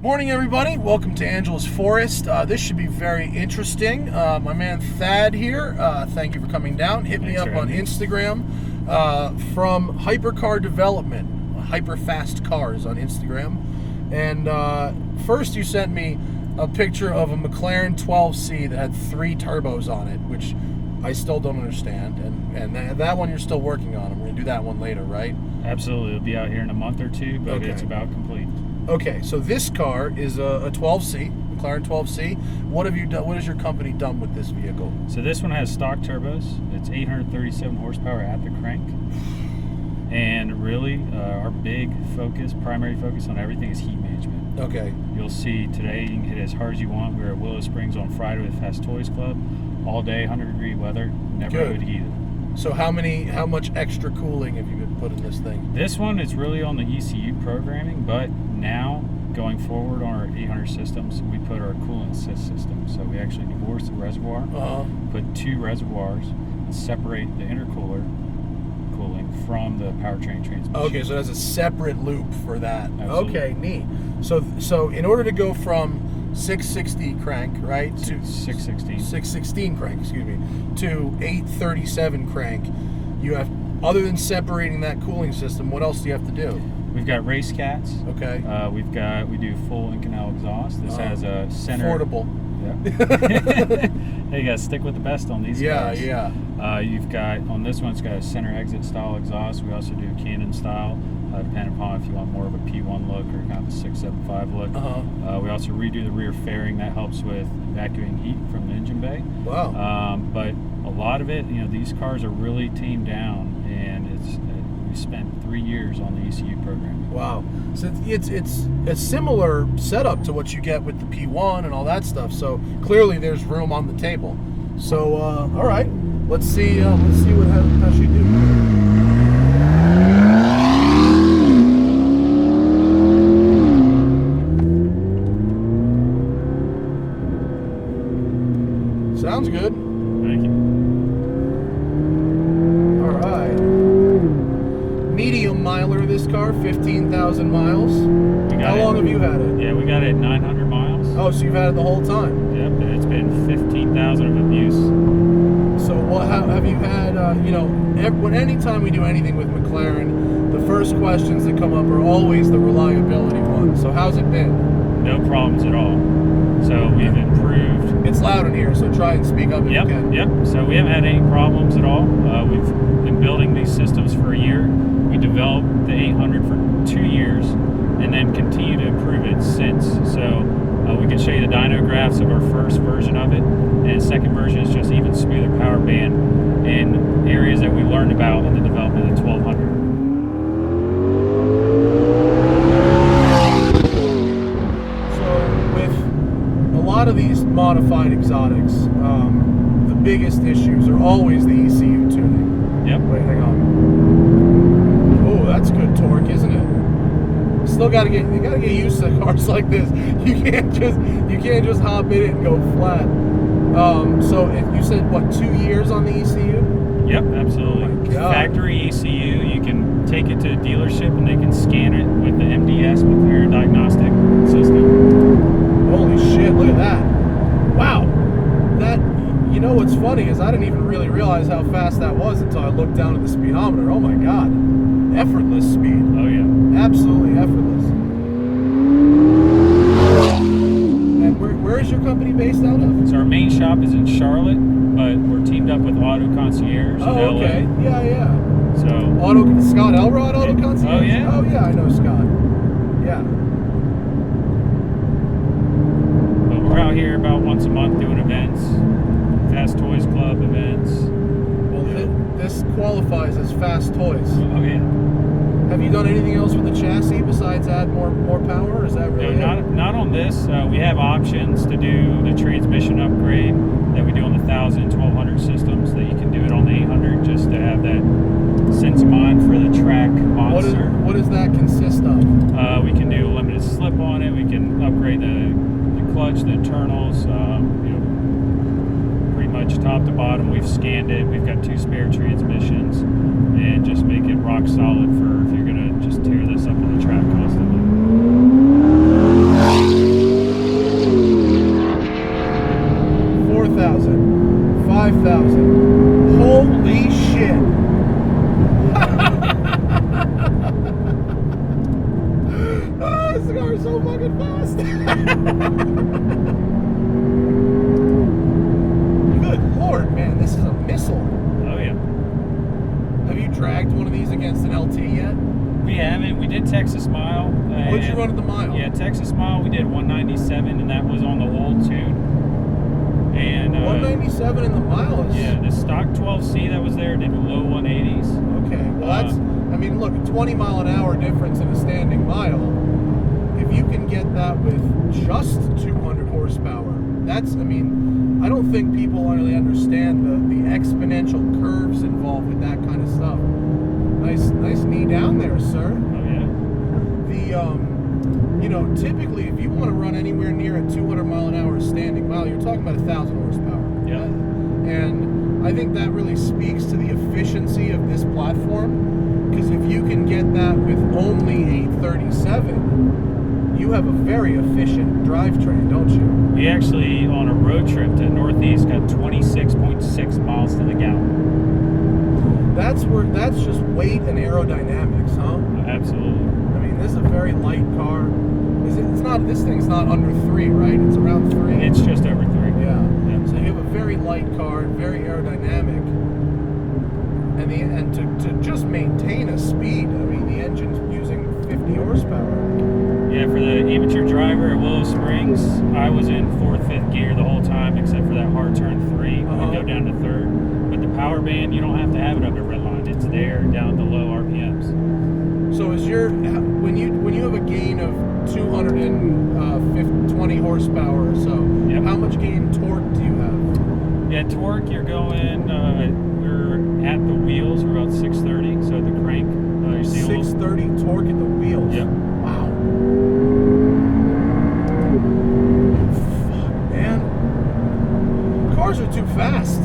Morning, everybody. Welcome to Angela's Forest. This should be very interesting. My man Thad here. Thank you for coming down. Hit me up on Instagram from Hypercar Development, Hyper Fast Cars on Instagram. And first, you sent me a picture of a McLaren 12C that had 3 turbos on it, which I still don't understand. And that one you're still working on. I'm going to do that one later, right? Absolutely. It'll be out here in a month or two, but It's about complete. Okay, so this car is a 12C, McLaren 12C. What have you done? What has your company done with this vehicle? So this one has stock turbos. It's 837 horsepower at the crank. And really, our primary focus on everything is heat management. Okay. You'll see today you can hit it as hard as you want. We were at Willow Springs on Friday with Fast Toys Club. All day, 100-degree weather, never overheated. So how much extra cooling have you been put in this thing? This one is really on the ECU programming, but now going forward on our 800 systems, we put our coolant assist system. So we actually divorce the reservoir, put 2 reservoirs, and separate the intercooler cooling from the powertrain transmission. Okay, so there's a separate loop for that. Absolutely. Okay, neat. So in order to go from 660 crank, right? To 616. 616 crank, excuse me, to 837 crank, you have, other than separating that cooling system, what else do you have to do? We've got race cats. Okay. We do full in-canal exhaust. This has a center. Affordable. Yeah. Hey, you gotta stick with the best on these guys. Yeah. You've got, on this one, it's got a center exit style exhaust. We also do Cannon style, depending upon if you want more of a P1 look or kind of a 675 look. We also redo the rear fairing. That helps with evacuating heat from the engine bay. Wow. But a lot of it, these cars are really tamed down, and we spent 3 years on the ECU program. Wow. So it's a similar setup to what you get with the P1 and all that stuff. So clearly there's room on the table. So all right, let's see how she do. Sounds good. Thank you. All right. Medium miler, this car, 15,000 miles. How long have you had it? Yeah, we got it at 900 miles. Oh, so you've had it the whole time? Yep, and it's been 15,000 of abuse. So how have you had, anytime we do anything with McLaren, the first questions that come up are always the reliability ones. So how's it been? No problems at all. So we've improved. It's loud in here, so try and speak up if you can. Yep. So we haven't had any problems at all. We've been building these systems for a year. We developed the 800 for 2 years, and then continue to improve it since. So we can show you the dyno graphs of our first version of it, and second version is just even smoother power band in areas that we learned about in the development of the 1200. A lot of these modified exotics, the biggest issues are always the ECU tuning. Yep. Wait, hang on. Oh, that's good torque, isn't it? Still you gotta get used to cars like this. You can't just hop in it and go flat. So if you said 2 years on the ECU? Yep, absolutely. Oh my God. Factory ECU, you can take it to a dealership and they can scan it with the MDS, McLaren Diagnostic System. Holy shit, look at that. Wow. What's funny is I didn't even really realize how fast that was until I looked down at the speedometer. Oh my God. Effortless speed. Oh yeah. Absolutely effortless. And where is your company based out of? So our main shop is in Charlotte, but we're teamed up with Auto Concierge in LA. Okay. Yeah. So Scott Elrod Auto Concierge? Oh yeah? Oh yeah, I know Scott. Yeah. But we're out here about once a month doing events, Fast Toys Club events. Well, this qualifies as Fast Toys. Oh yeah. Have you done anything else with the chassis besides add more power? Or is that really not on this. We have options to do the transmission upgrade that we do on the 1000 and 1200 systems, that you can do it on the 800 just to have that sense of mind for the track monster. What does that consist of? We can do a limited slip on it. We can upgrade the clutch, the internals, pretty much top to bottom. We've scanned it. We've got 2 spare transmissions, and just make it rock solid for if you're gonna just tear this up on the track constantly. tagged one of these against an LT yet? We haven't. We did Texas Mile. What'd you run at the mile? Yeah, Texas Mile, we did 197, and that was on the old tune. And 197 in the mile is... Yeah, the stock 12C that was there did low 180s. Okay, well that's... I mean, look, a 20 mile an hour difference in a standing mile, if you can get that with just 200 horsepower, that's, I mean, I don't think people really understand the exponential curves involved with that kind of stuff. Nice knee down there, sir. Oh, yeah. You know, typically, if you want to run anywhere near a 200 mile an hour standing mile, you're talking about 1,000 horsepower. Yeah. And I think that really speaks to the efficiency of this platform, because if you can get that with only a 37, you have a very efficient drivetrain, don't you? We actually, on a road trip to Northeast, got 26.6 miles to the gallon. That's just weight and aerodynamics, huh? Absolutely. I mean, this is a very light car. This thing's not under 3, right? It's around 3. It's just over 3. Yeah. Yep. So you have a very light car, very aerodynamic, and to just maintain a speed. I mean, the engine's using 50 horsepower. Yeah, for the amateur driver at Willow Springs, I was in 4th, 5th gear the whole time, except for that hard turn 3. We go down to 3rd. But the power band, you don't have to have it up at red line. It's there down to low RPMs. So is when you have a gain of 220 horsepower or so, yep. How much gain torque do you have? Yeah, torque, you're going, we're at the wheels, we're about 630, so the crank, you see 630 torque at the wheels? Yep. Wow. Fuck, man. Cars are too fast.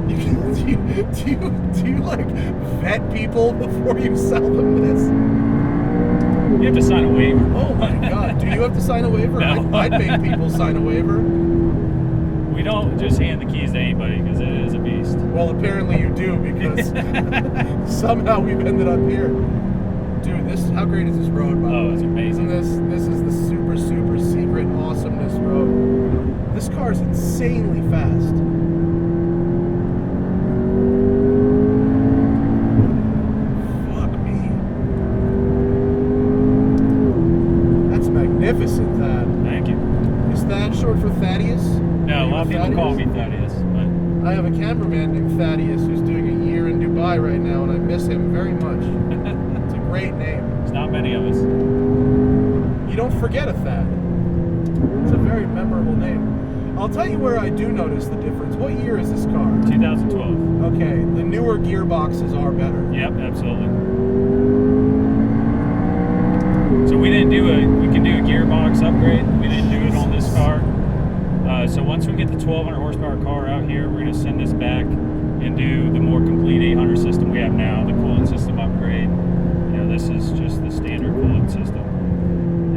Do you like vet people before you sell them this? You have to sign a waiver. Oh my God! Do you have to sign a waiver? No. I'd make people sign a waiver. We don't just hand the keys to anybody because it is a beast. Well, apparently you do, because somehow we've ended up here. Dude, how great is this road? By the way? It's amazing. This is the super secret awesomeness road. This car is insanely fast. Magnificent, Thad. Thank you. Is Thad short for Thaddeus? No, a lot of people call me Thaddeus, but I have a cameraman named Thaddeus who's doing a year in Dubai right now, and I miss him very much. It's a great name. There's not many of us. You don't forget a Thad. It's a very memorable name. I'll tell you where I do notice the difference. What year is this car? 2012. Okay, the newer gearboxes are better. Yep, absolutely. So we can do a gearbox upgrade. We didn't do it on this car. So once we get the 1200 horsepower car out here, we're going to send this back and do the more complete 800 system we have now, the coolant system upgrade. You know, this is just the standard coolant system.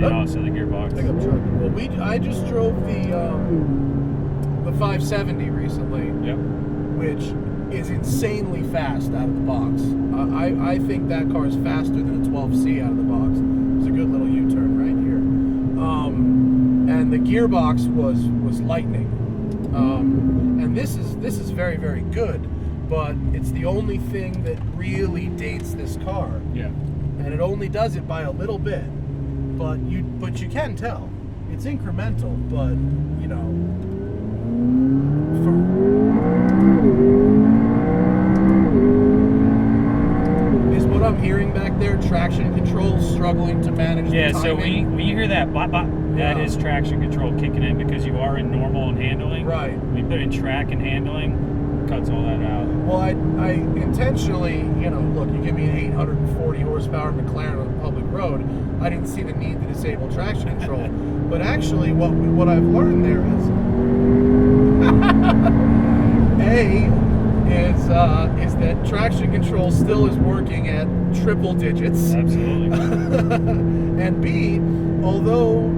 And also the gearbox. Pickup truck. Well, I just drove the 570 recently. Yep. Which is insanely fast out of the box. I think that car is faster than a 12C out of the box. There's a good little U-turn right here. And the gearbox was lightning. And this is very, very good, but it's the only thing that really dates this car. Yeah. And it only does it by a little bit. But you can tell. It's incremental, but you know, is what I'm hearing back there traction control struggling to manage the timing? So when you hear that bop bop, that is traction control kicking in, because you are in normal and handling. Right. When you put in track and handling, cuts all that out. Well, I intentionally, you know, look, you give me an 840 horsepower McLaren on a public road, I didn't see the need to disable traction control. But actually, what I've learned there is that traction control still is working at triple digits. Absolutely. And B, although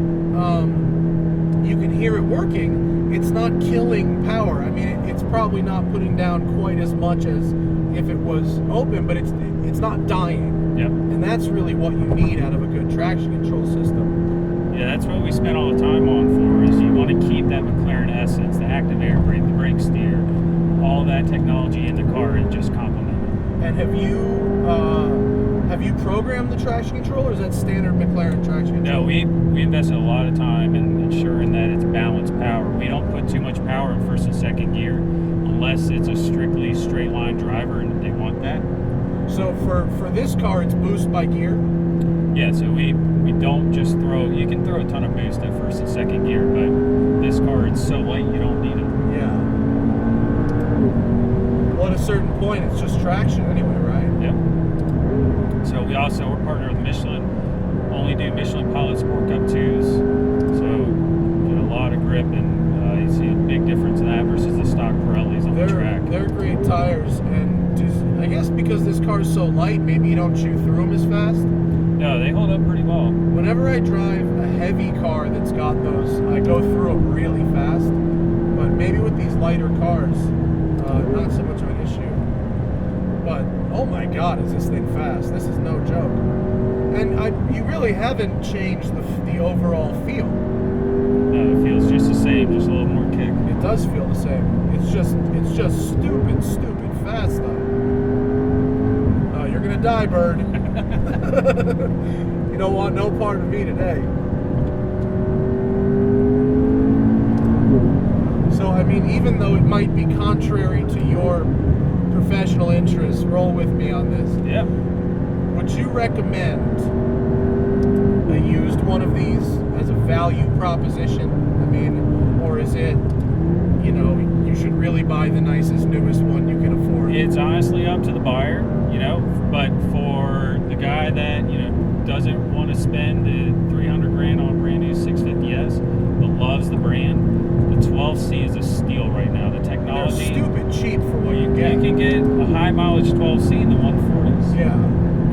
you can hear it working, it's not killing power. I mean, it's probably not putting down quite as much as if it was open, but it's not dying. Yep. And that's really what you need out of a good traction control system. Yeah, that's what we spent all the time on for, is you want to keep that McLaren essence, the active air brake, the brake steer, all that technology in the car, and just complement it. And have you programmed the traction control, or is that standard McLaren traction control? No, we invested a lot of time in ensuring that it's balanced power. We don't put too much power in first and second gear unless it's a strictly straight line driver and they want that. So for this car, it's boost by gear? Yeah, so we don't just throw, you can throw a ton of boost at first and second gear, but this car, it's so light you don't need it. Yeah. Well, at a certain point, it's just traction anyway, right? Yep. So we're partnered with Michelin, only do Michelin Pilot Sport Cup 2s, so get a lot of grip, and you see a big difference in that versus the stock Pirellis on the track. They're great tires, and I guess because this car is so light, maybe you don't chew through them as fast? No, they hold up pretty well. Whenever I drive a heavy car that's got those, I go through them really fast, but maybe with these lighter cars, not so much of an issue. But oh my God, is this thing fast? This is no joke. And you really haven't changed the overall feel. No, it feels just the same, just a little more kick. It does feel the same. It's just stupid fast though. Oh, you're gonna die, bird. You don't want no part of me today. So I mean, even though it might be contrary to your professional interests, roll with me on this. Yeah. Would you recommend a used one of these as a value proposition? I mean, or is it, you should really buy the nicest, newest one you can afford? It's honestly up to the buyer, but for the guy that, doesn't want to spend $300,000 on a brand new 650S, but loves the brand, the 12C is a steal right now. The technology. They're stupid cheap for what you get. You can get a high mileage 12C in the 140s. Yeah.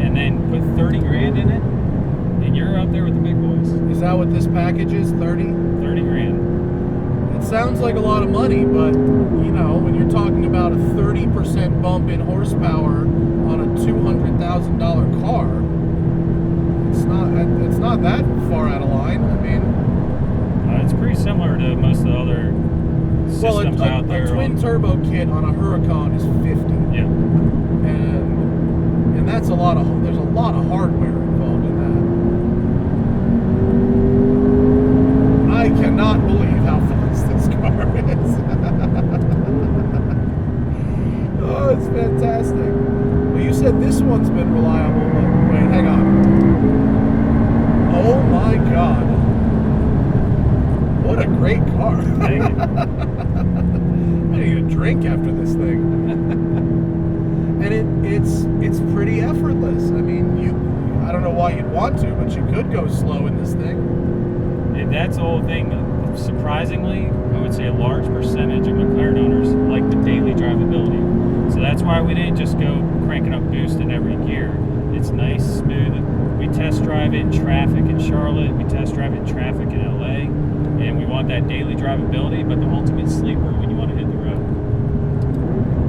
And then put $30,000 in it, and you're out there with the big boys. Is that what this package is? 30? $30,000. It sounds like a lot of money, but when you're talking about a 30% bump in horsepower on a $200,000 car, it's not that far out of line. I mean, it's pretty similar to most of the other systems out there. A twin turbo kit on a Huracan is 50. Yeah. And that's there's a lot of hardware involved in that. I cannot believe how fast this car is. Oh, it's fantastic. Well, you said this one's been reliable, but wait, hang on. Oh my God. What a great car. Thank you. I need a drink after this thing. And it's pretty effortless. I mean, I don't know why you'd want to, but you could go slow in this thing. And that's the whole thing. Surprisingly, I would say a large percentage of McLaren owners like the daily drivability. So that's why we didn't just go cranking up boost in every gear. It's nice, smooth. We test drive it in traffic in Charlotte. We test drive it in traffic in LA. And we want that daily drivability, but the ultimate sleeper when you want to hit the road.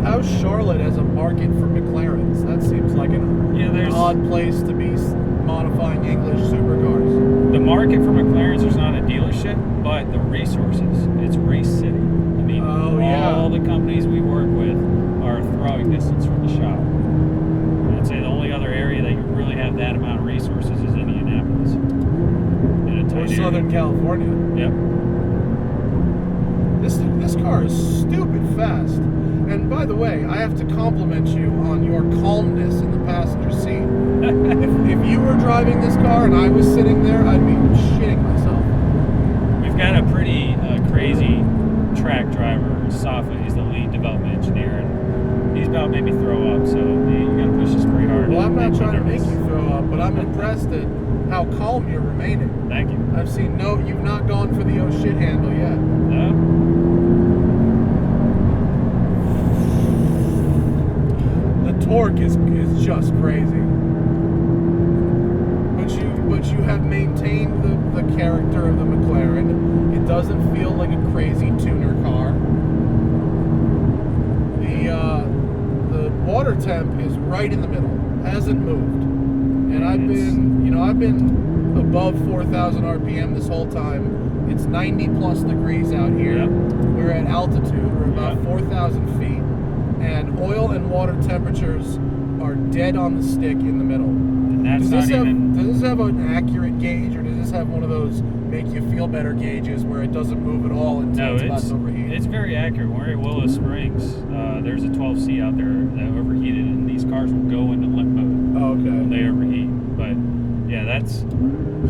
How's Charlotte as a market for McLarens? That seems like an odd place to be modifying English supercars. The market for McLarens, there's not a dealership, but the resources. It's Race City. I mean, all the companies we work with are throwing distance from the shop. I'd say the only other area that you really have that amount of resources is Indianapolis. Or Southern California. Yep. This car is stupid fast. And by the way, I have to compliment you on your calmness in the passenger seat. if you were driving this car and I was sitting there, I'd be shitting myself. We've got a pretty crazy track driver, Safa. He's the lead development engineer, and he's about to make me throw up, so you gotta push this pretty hard. Well, I'm not trying to make you throw up, but I'm impressed at how calm you're remaining. Thank you. I've seen you've not gone for the oh shit handle yet. No? The torque is just crazy. But you have maintained the character of the McLaren. It doesn't feel like a crazy tuner car. The water temp is right in the middle, hasn't moved. And I've been above 4,000 RPM this whole time. It's 90 plus degrees out here. Yep. We're at altitude. We're about 4,000 feet. And oil and water temperatures are dead on the stick in the middle. And that's Does not even... this have an accurate gauge, or does this have one of those make you feel better gauges where it doesn't move at all until it's about to overheat? It's very accurate. We're at Willow Springs. There's a 12C out there that overheated, and these cars will go into limp mode. Oh, okay. When they overheat. But yeah, that's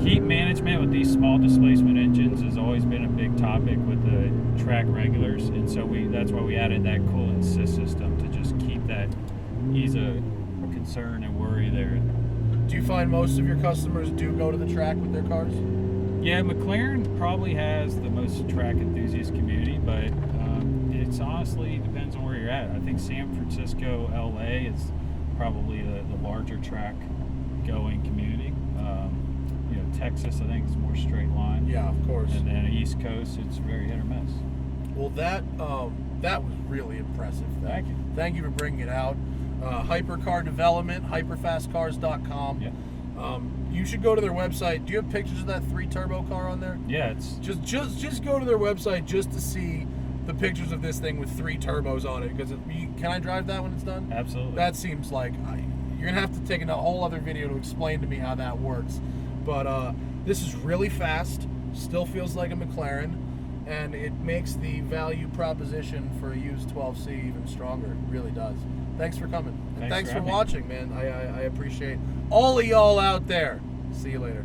heat management with these small displacement engines has always been a big topic with the track regulars, and so that's why we added that coolant assist system to just keep that ease of concern and worry there. Do you find most of your customers do go to the track with their cars? Yeah, McLaren probably has the most track enthusiast community, but it's honestly depends on where you're at. I think San Francisco, LA is probably the larger track going community. Texas, I think, is more straight line. Yeah, of course. And then East Coast, it's very hit or miss. Well, that was really impressive. Thank you. Thank you for bringing it out. Hypercar Development, hyperfastcars.com. Yeah. You should go to their website. Do you have pictures of that 3-turbo car on there? Yeah, it's just go to their website just to see the pictures of this thing with 3 turbos on it. Because can I drive that when it's done? absolutely. That seems like you're gonna have to take a whole other video to explain to me how that works. But this is really fast. Still feels like a McLaren, and it makes the value proposition for a used 12C even stronger. It really does. Thanks for coming. And thanks for watching, man. I appreciate all of y'all out there. See you later.